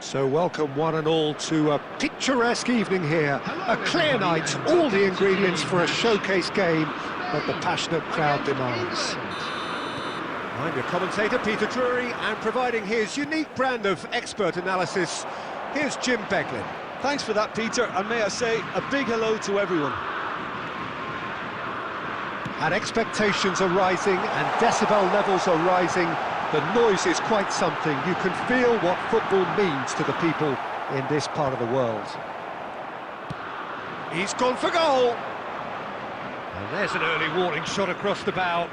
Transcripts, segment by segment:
So welcome one and all to a picturesque evening here. A clear night, all the ingredients for a showcase game that the passionate crowd demands. I'm your commentator, Peter Drury, and providing his unique brand of expert analysis, here's Jim Beglin. Thanks for that, Peter, and may I say a big hello to everyone. And expectations are rising and decibel levels are rising. The noise is quite something. You can feel what football means to the people in this part of the world. He's gone for goal. And there's an early warning shot across the bow.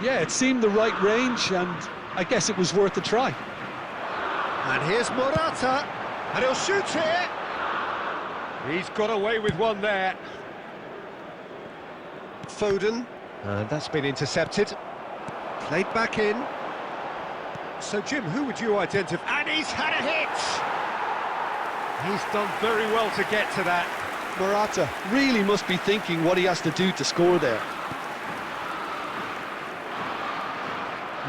Yeah, it seemed the right range, and I guess it was worth a try. And here's Morata, and he'll shoot here. He's got away with one there. Foden, and that's been intercepted. Played back in. So, Jim, who would you identify? And he's had a hit! He's done very well to get to that. Morata really must be thinking what he has to do to score there.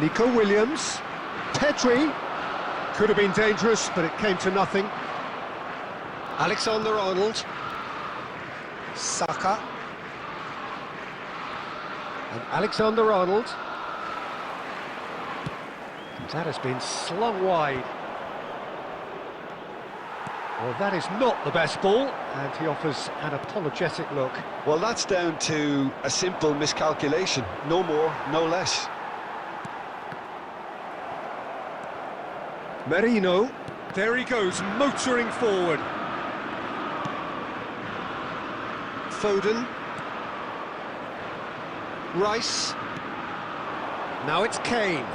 Nico Williams. Pedri. Could have been dangerous, but it came to nothing. Alexander-Arnold. Saka. And Alexander-Arnold. That has been slung wide. Well, that is not the best ball, and he offers an apologetic look. Well, that's down to a simple miscalculation. No more, no less. Merino. There he goes, motoring forward. Foden. Rice. Now it's Kane.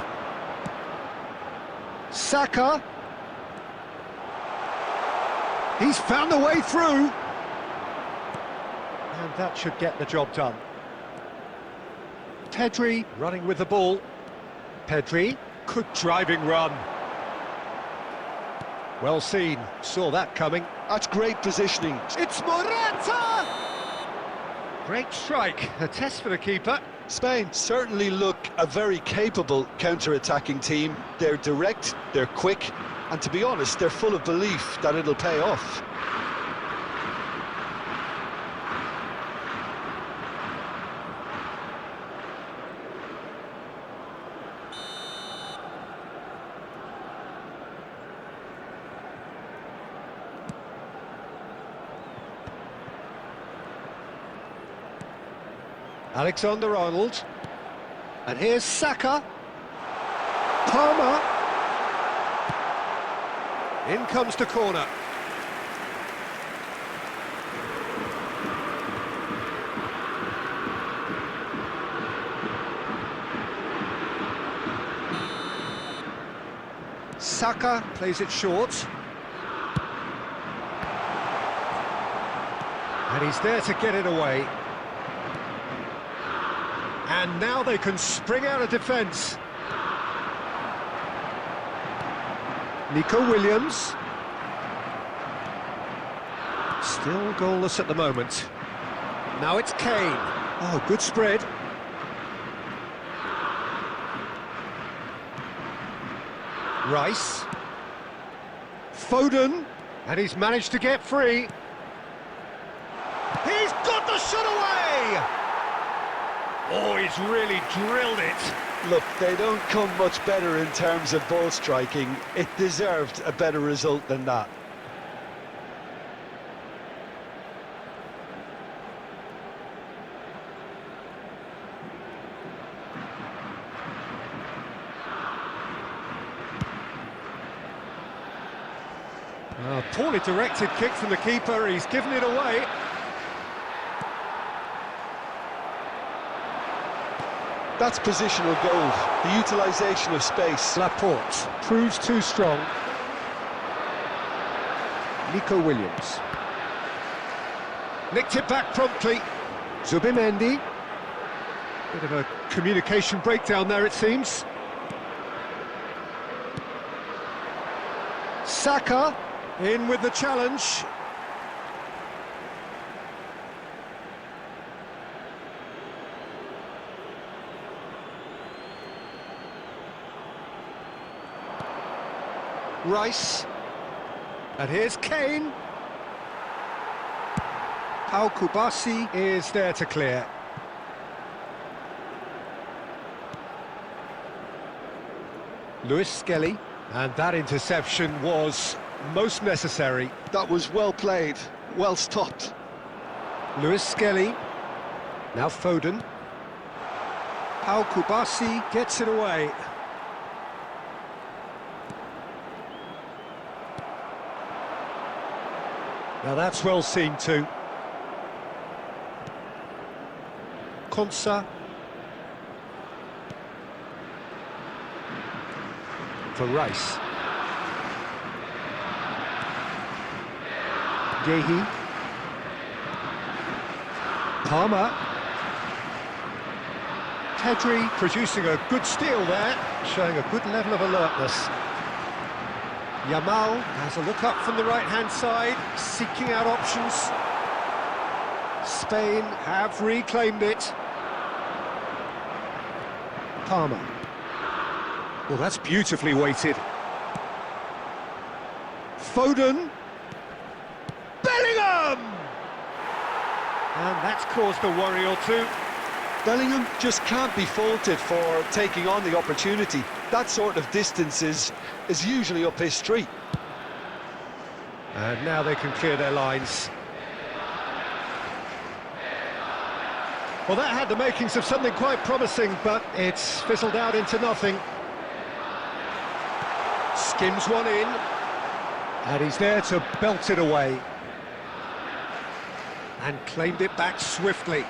Saka. He's found a way through. And that should get the job done. Pedri running with the ball. Pedri, good driving run. Well seen, saw that coming. That's great positioning. It's Morata! Great strike, a test for the keeper. Spain certainly look a very capable counter-attacking team. They're direct, they're quick, and to be honest, they're full of belief that it'll pay off. Alexander-Arnold. And here's Saka. Palmer. In comes the corner. Saka plays it short. And he's there to get it away. And now they can spring out of defence. Nico Williams. Still goalless at the moment. Now it's Kane. Oh, good spread. Rice. Foden. And he's managed to get free. He's got the shot away! Oh, he's really drilled it. Look, they don't come much better in terms of ball striking. It deserved a better result than that. Poorly directed kick from the keeper, he's given it away. That's positional goal, the utilisation of space. Laporte proves too strong. Nico Williams. Nicked it back promptly. Zubimendi. Bit of a communication breakdown there, it seems. Saka in with the challenge. Rice. And here's Kane. Pau Kubasi is there to clear. Lewis Skelly. And that interception was most necessary. That was well played, well stopped. Lewis Skelly. Now Foden. Pau Kubasi gets it away. Now that's well seen too. Konsa. For Rice. Gehi. Palmer. Pedri producing a good steal there, showing a good level of alertness. Yamal has a look up from the right-hand side, seeking out options. Spain have reclaimed it. Palmer. Well, that's beautifully weighted. Foden. Bellingham! And that's caused a worry or two. Bellingham just can't be faulted for taking on the opportunity. That sort of distance is usually up his street. And now they can clear their lines. Well, that had the makings of something quite promising, but it's fizzled out into nothing. Skims one in, and he's there to belt it away. And claimed it back swiftly.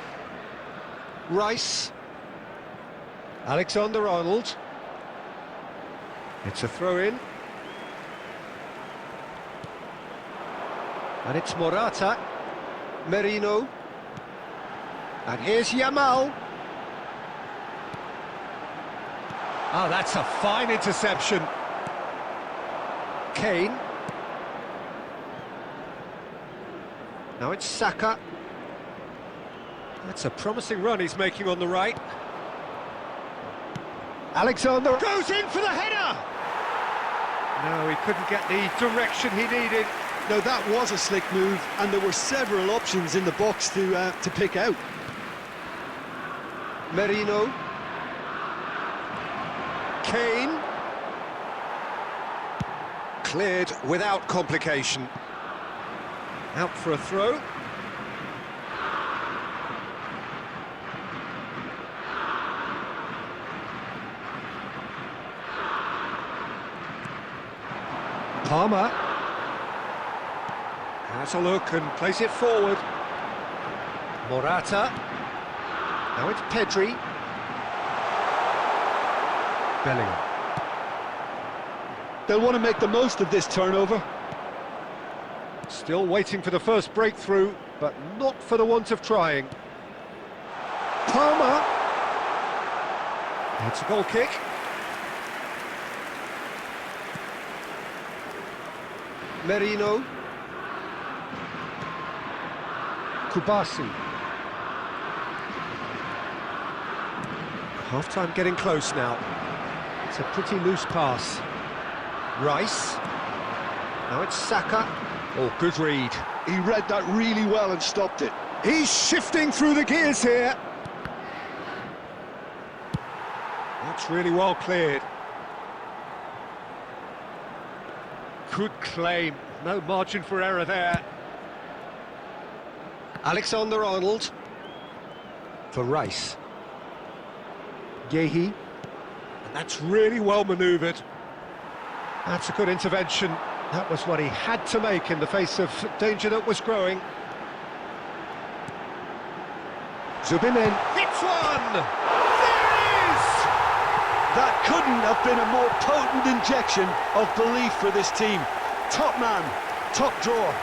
Rice. Alexander-Arnold. It's a throw-in. And it's Morata. Merino. And here's Yamal. Oh, that's a fine interception. Kane. Now it's Saka. That's a promising run he's making on the right. Alexander goes in for the header! No, he couldn't get the direction he needed. No, that was a slick move, and there were several options in the box to pick out. Merino. Kane. Cleared without complication. Out for a throw. Palmer has a look and plays it forward. Morata. Now it's Pedri. Bellingham. They'll want to make the most of this turnover. Still waiting for the first breakthrough, but not for the want of trying. Palmer. It's a goal kick. Merino. Kubasi. Half-time getting close now. It's a pretty loose pass. Rice. Now it's Saka. Oh, good read. He read that really well and stopped it. He's shifting through the gears here. That's really well cleared. Good claim. No margin for error there. Alexander-Arnold. For Rice. Gehi. And that's really well manoeuvred. That's a good intervention. That was what he had to make in the face of danger that was growing. Zubinin hits one! There it is! That couldn't have been a more potent injection of belief for this team. Top man, top draw.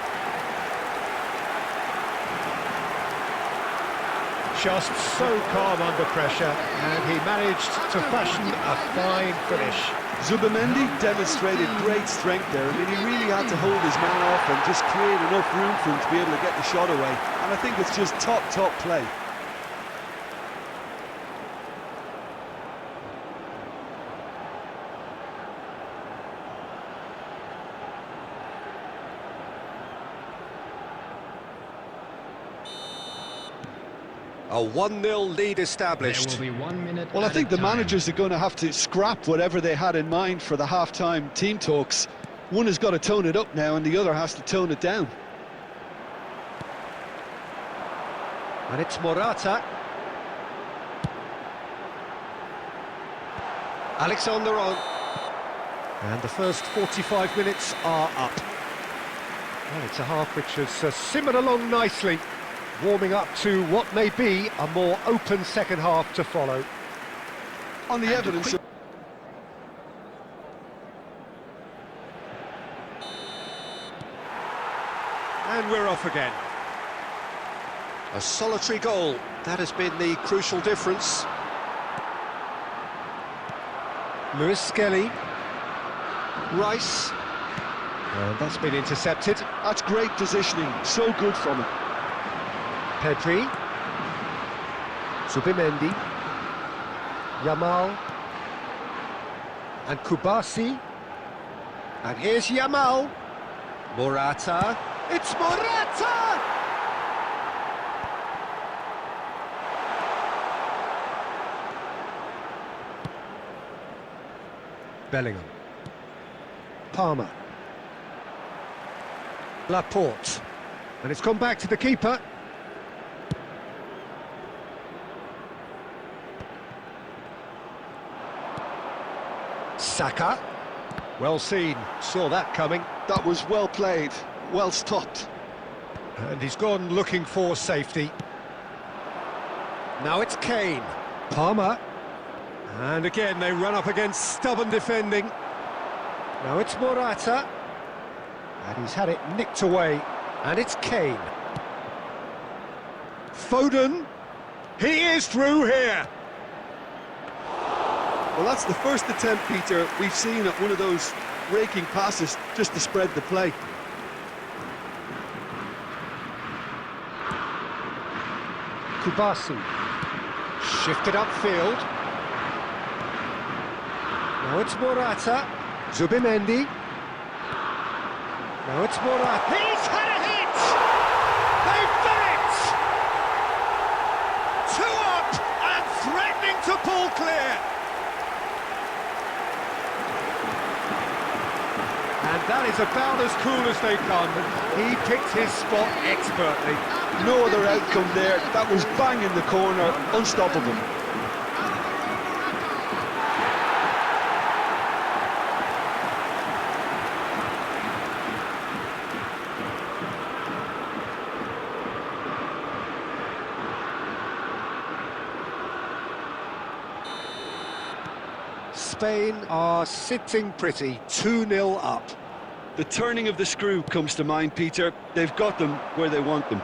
Just so calm under pressure, and he managed to fashion a fine finish. Zubimendi demonstrated great strength there. I mean, he really had to hold his man off and just create enough room for him to be able to get the shot away. And I think it's just top play. A 1-0 lead established. There will be 1 minute. Well, I think the at a time. managers are going to have to scrap whatever they had in mind for the half-time team talks. One has got to tone it up now, and the other has to tone it down. And it's Morata. Alexander on. And the first 45 minutes are up. Well, it's a half which has simmered along nicely, warming up to what may be a more open second half to follow. On the evidence... And we're off again. A solitary goal, that has been the crucial difference. Lewis Skelly. Rice. And that's been intercepted. That's great positioning, so good from him. Pedri. Zubimendi. Yamal. And Kubasi. And here's Yamal. Morata. It's Morata! Bellingham. Palmer. Laporte. And it's gone back to the keeper. Saka. Well seen, saw that coming. That was well played, well stopped. And he's gone looking for safety. Now it's Kane. Palmer. And again they run up against stubborn defending. Now it's Morata. And he's had it nicked away. And it's Kane. Foden. He is through here. Well, that's the first attempt, Peter, we've seen at one of those raking passes just to spread the play. Kubasi. Shifted upfield. Now it's Morata. Zubimendi. Now it's Morata. He's had a hit! They've done it! 2 up and threatening to pull clear. And that is about as cool as they come. He picked his spot expertly. No other outcome there. That was bang in the corner, unstoppable. Spain are sitting pretty, 2-0 up. The turning of the screw comes to mind, Peter. They've got them where they want them.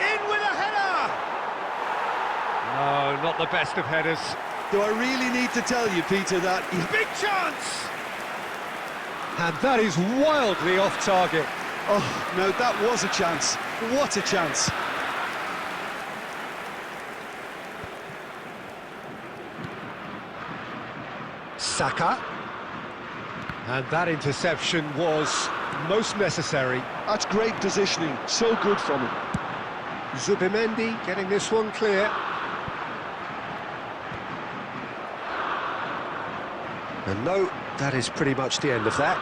In with a header! No, not the best of headers. Do I really need to tell you, Peter, that... Big chance! And that is wildly off target. Oh, no, that was a chance. What a chance. Saka. And that interception was most necessary. That's great positioning, so good from him. Zubimendi getting this one clear. And no, that is pretty much the end of that.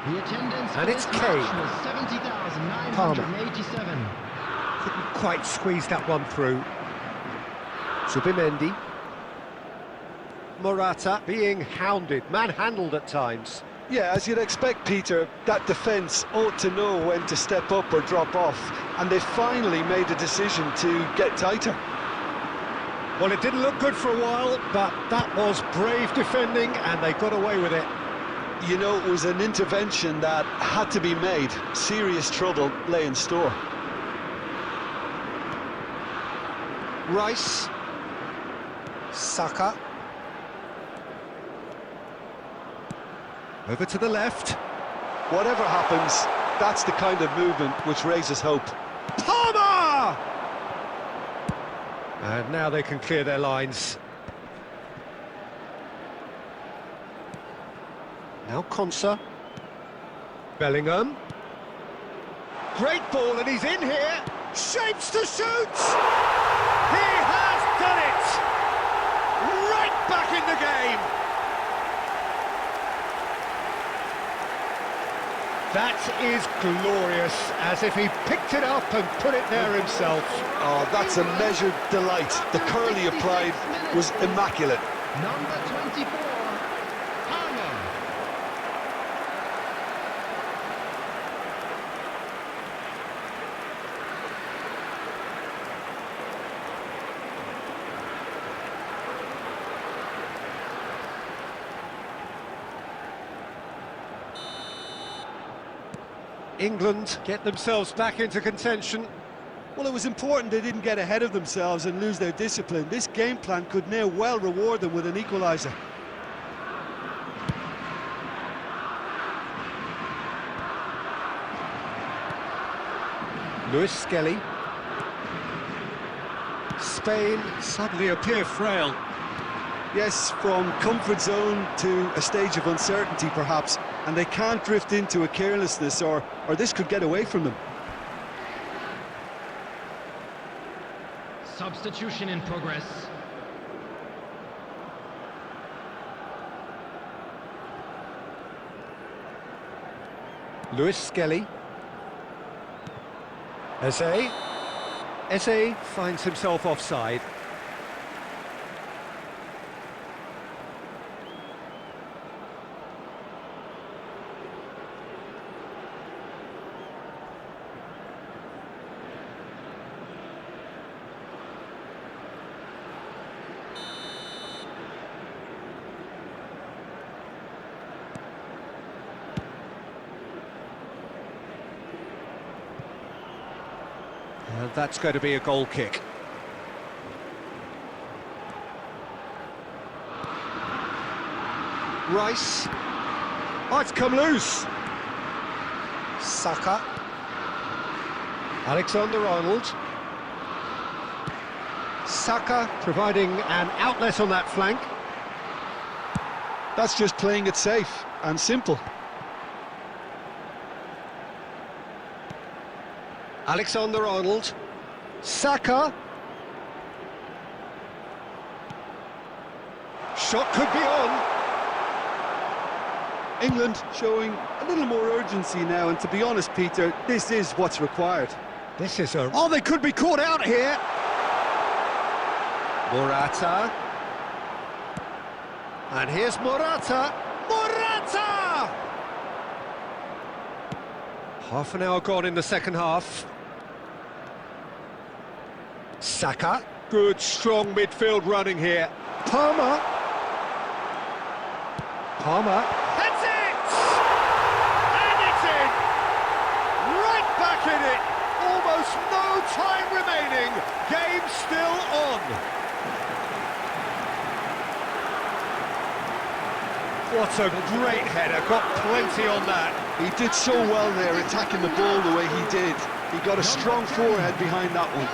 The attendance And it's for this Kane. match was 70,987. Couldn't quite squeeze that one through. Zubimendi. Morata being hounded, manhandled at times. Yeah, as you'd expect, Peter, that defence ought to know when to step up or drop off, and they finally made a decision to get tighter. Well, it didn't look good for a while, but that was brave defending, and they got away with it. You know, it was an intervention that had to be made. Serious trouble lay in store. Rice. Saka. Over to the left. Whatever happens, that's the kind of movement which raises hope. Palmer! And now they can clear their lines. Now Konsa. Bellingham. Great ball, and he's in here. Shapes to shoot! He has done it! Right back in the game! That is glorious, as if he picked it up and put it there himself. Oh, that's a measured delight. The curl he applied was immaculate. Number 24, Palmer. England get themselves back into contention. Well, it was important they didn't get ahead of themselves and lose their discipline. This game plan could now well reward them with an equaliser. Lewis Skelly. Spain suddenly appear frail. Yes, from comfort zone to a stage of uncertainty, perhaps, and they can't drift into a carelessness, or this could get away from them. Substitution in progress. Lewis Skelly. Eze finds himself offside. And that's going to be a goal kick. Rice. Oh, it's come loose. Saka. Alexander-Arnold. Saka providing an outlet on that flank. That's just playing it safe and simple. Alexander-Arnold. Saka. Shot could be on. England showing a little more urgency now, and to be honest, Peter, this is what's required. This is a... Oh, they could be caught out here. Morata. And here's Morata. Morata! Half an hour gone in the second half. Saka. Good, strong midfield running here. Palmer. Palmer. That's it! And it's in! Right back in it! Almost no time remaining. Game still on. What a great header. Got plenty on that. He did so well there, attacking the ball the way he did. He got a strong forehead behind that one.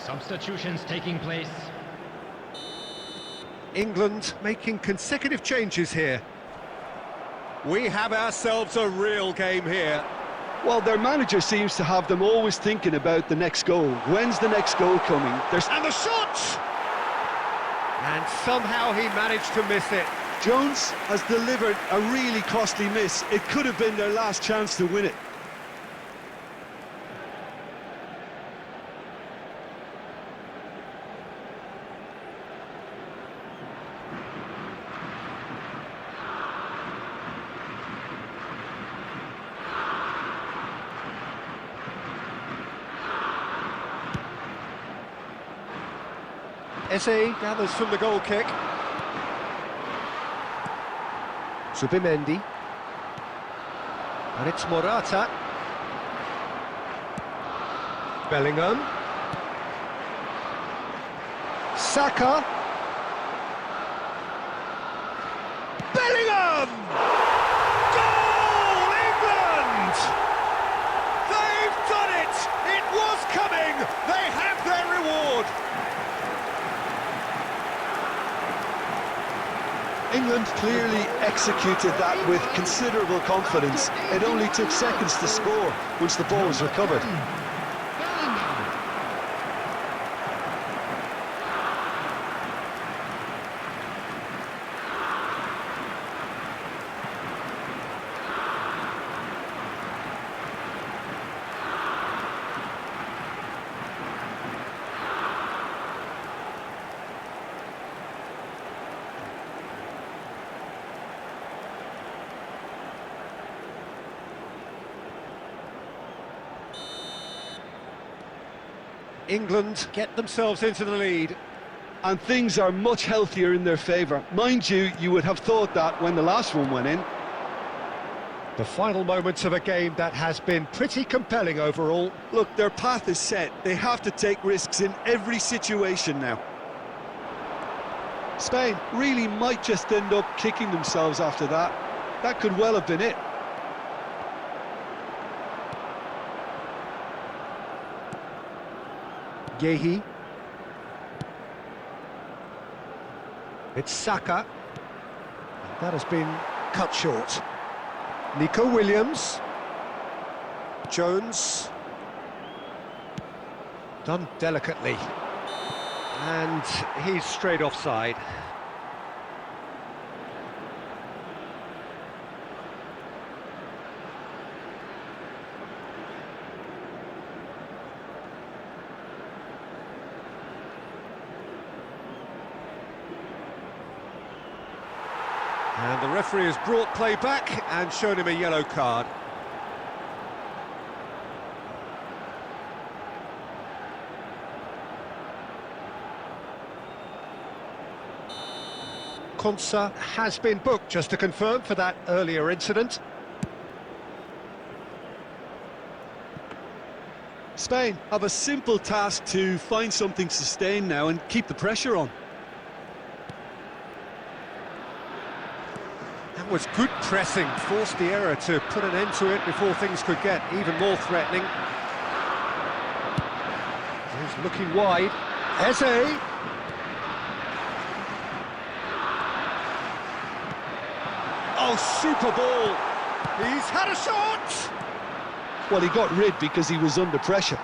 Substitutions taking place. England making consecutive changes here. We have ourselves a real game here. Well, their manager seems to have them always thinking about the next goal. When's the next goal coming? And the shot! And somehow he managed to miss it. Jones has delivered a really costly miss. It could have been their last chance to win it. Eze gathers from the goal kick. Zubimendi. And it's Morata. Bellingham. one! Goal, England! They've done it! It was coming! They have their reward! England clearly executed that with considerable confidence. It only took seconds to score once the ball was recovered. England get themselves into the lead. And things are much healthier in their favour. Mind you, you would have thought that when the last one went in. The final moments of a game that has been pretty compelling overall. Look, their path is set. They have to take risks in every situation now. Spain really might just end up kicking themselves after that. That could well have been it. Yehi. It's Saka. That has been cut short. Nico Williams. Jones. Done delicately. And he's straight offside. And the referee has brought play back and shown him a yellow card. Konsa has been booked, just to confirm, for that earlier incident. Spain have a simple task to find something sustained now and keep the pressure on. That was good pressing, forced the error to put an end to it before things could get even more threatening. He's looking wide. Eze. Oh, super ball. He's had a shot. Well, he got rid because he was under pressure.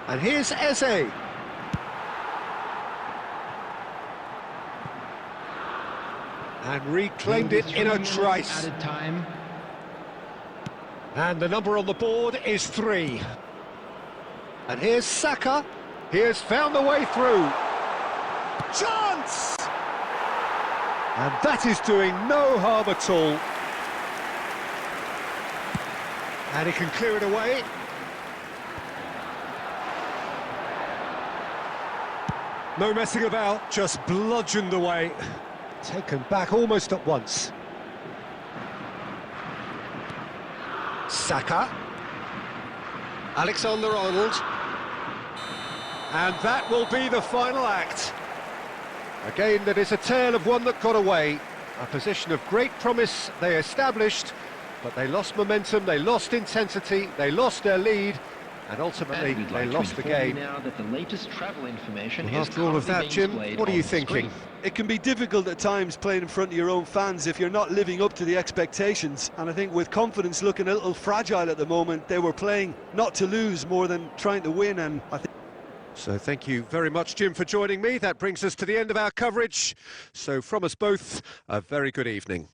And here's Eze. And reclaimed it in a trice. Added time. And the number on the board is 3. And here's Saka. He has found the way through. Chance! And that is doing no harm at all. And he can clear it away. No messing about, just bludgeoned away. Taken back almost at once. Saka. Alexander-Arnold. And that will be the final act. A game that is a tale of one that got away. A position of great promise they established, but they lost momentum, they lost intensity, they lost their lead, and ultimately they lost the game. Now that the latest travel information Well, after all of that, Jim, what are you thinking? It can be difficult at times playing in front of your own fans if you're not living up to the expectations. And I think with confidence looking a little fragile at the moment, they were playing not to lose more than trying to win. And I think. So thank you very much, Jim, for joining me. That brings us to the end of our coverage. So from us both, a very good evening.